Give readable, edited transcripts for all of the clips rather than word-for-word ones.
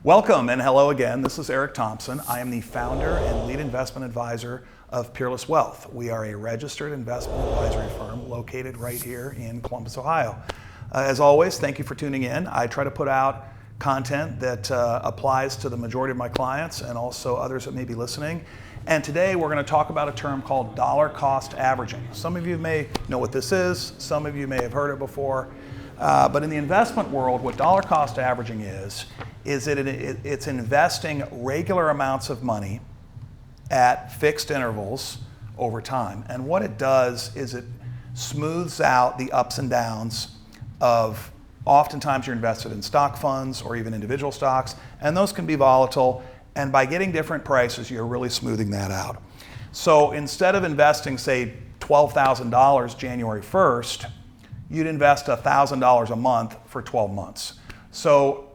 Welcome and hello again. This is Eric Thompson. I am the founder and lead investment advisor of Peerless Wealth. We are a registered investment advisory firm located right here in Columbus, Ohio. As always, thank you for tuning in. I try to put out content that applies to the majority of my clients and also others that may be listening. And today we're going to talk about a term called dollar cost averaging. Some of you may know what this is. Some of you may have heard it before. But in the investment world, what dollar cost averaging is that it's investing regular amounts of money at fixed intervals over time. And what it does is it smooths out the ups and downs of, oftentimes you're invested in stock funds or even individual stocks, and those can be volatile. And by getting different prices, you're really smoothing that out. So instead of investing, say, $12,000 January 1st, you'd invest $1,000 a month for 12 months. So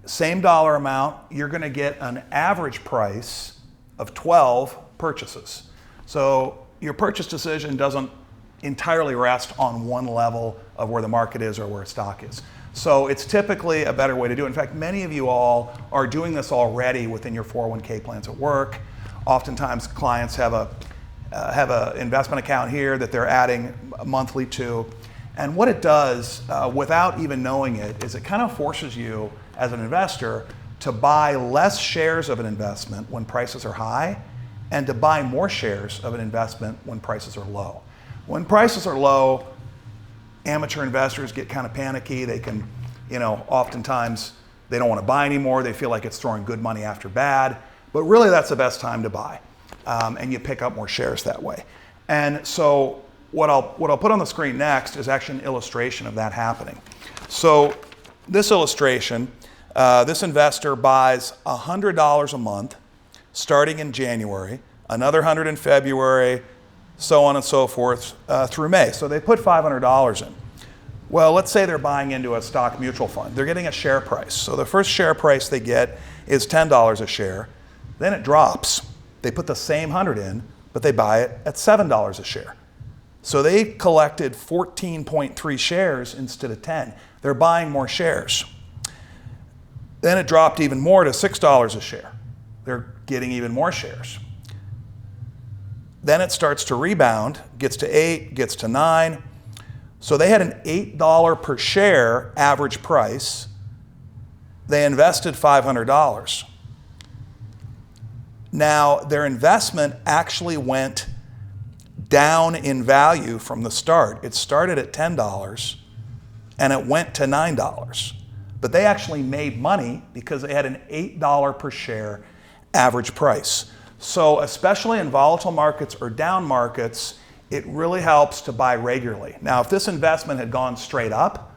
same dollar amount, you're going to get an average price of 12 purchases. So your purchase decision doesn't entirely rest on one level of where the market is or where a stock is. So it's typically a better way to do it. In fact, many of you all are doing this already within your 401k plans at work. Oftentimes clients have a investment account here that they're adding monthly to. And what it does, without even knowing it, is it kind of forces you as an investor to buy less shares of an investment when prices are high and to buy more shares of an investment when prices are low. When prices are low, amateur investors get kind of panicky. They can, oftentimes they don't want to buy anymore. They feel like it's throwing good money after bad. But really that's the best time to buy. And you pick up more shares that way. And so what I'll put on the screen next is actually an illustration of that happening. So this illustration, this investor buys $100 a month starting in January, another $100 in February, so on and so forth through May. So they put $500 in. Well, let's say they're buying into a stock mutual fund. They're getting a share price. So the first share price they get is $10 a share. Then it drops. They put the same 100 in, but they buy it at $7 a share. So they collected 14.3 shares instead of 10. They're buying more shares. Then it dropped even more to $6 a share. They're getting even more shares. Then it starts to rebound, gets to 8, gets to 9. So they had an $8 per share average price. They invested $500. Now their investment actually went down in value from the start. It started at $10 and it went to $9. But they actually made money because they had an $8 per share average price. So especially in volatile markets or down markets, it really helps to buy regularly. Now, if this investment had gone straight up,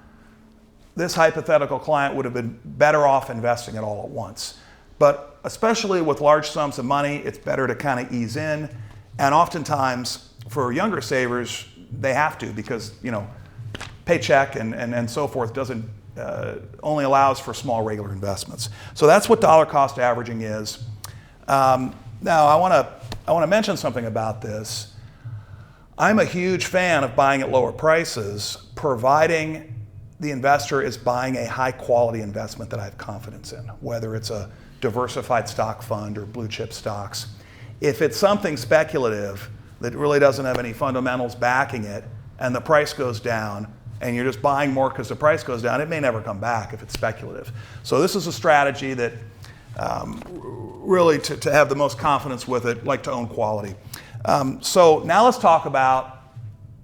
this hypothetical client would have been better off investing it all at once. But especially with large sums of money, it's better to kind of ease in. And oftentimes, for younger savers, they have to because, paycheck and so forth doesn't only allows for small regular investments. So that's what dollar cost averaging is. Now I want to mention something about this. I'm a huge fan of buying at lower prices, providing the investor is buying a high quality investment that I have confidence in, whether it's a diversified stock fund or blue chip stocks. If it's something speculative that really doesn't have any fundamentals backing it and the price goes down and you're just buying more because the price goes down, it may never come back if it's speculative. So this is a strategy that really to have the most confidence with it, like to own quality. So now let's talk about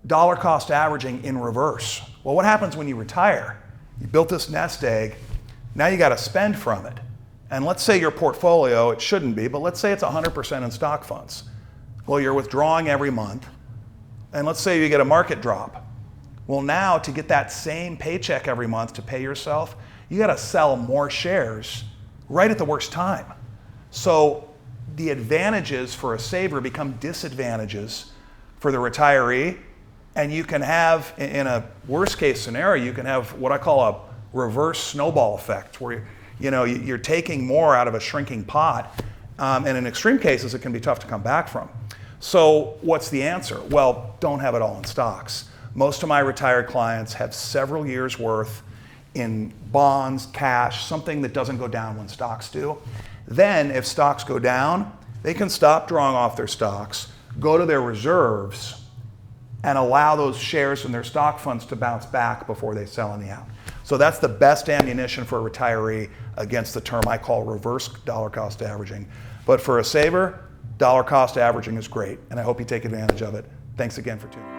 dollar cost averaging in reverse. Well, what happens when you retire? You built this nest egg, now you got to spend from it. And let's say your portfolio, it shouldn't be, but let's say it's 100% in stock funds. Well, you're withdrawing every month, and let's say you get a market drop. Well, now to get that same paycheck every month to pay yourself, you got to sell more shares right at the worst time. So the advantages for a saver become disadvantages for the retiree, and you can have, in a worst case scenario, you can have what I call a reverse snowball effect, where you're taking more out of a shrinking pot, and in extreme cases, it can be tough to come back from. So what's the answer? Well, don't have it all in stocks. Most of my retired clients have several years worth in bonds, cash, something that doesn't go down when stocks do. Then if stocks go down, they can stop drawing off their stocks, go to their reserves, and allow those shares from their stock funds to bounce back before they sell any out. So that's the best ammunition for a retiree against the term I call reverse dollar cost averaging. But for a saver, dollar cost averaging is great, and I hope you take advantage of it. Thanks again for tuning in.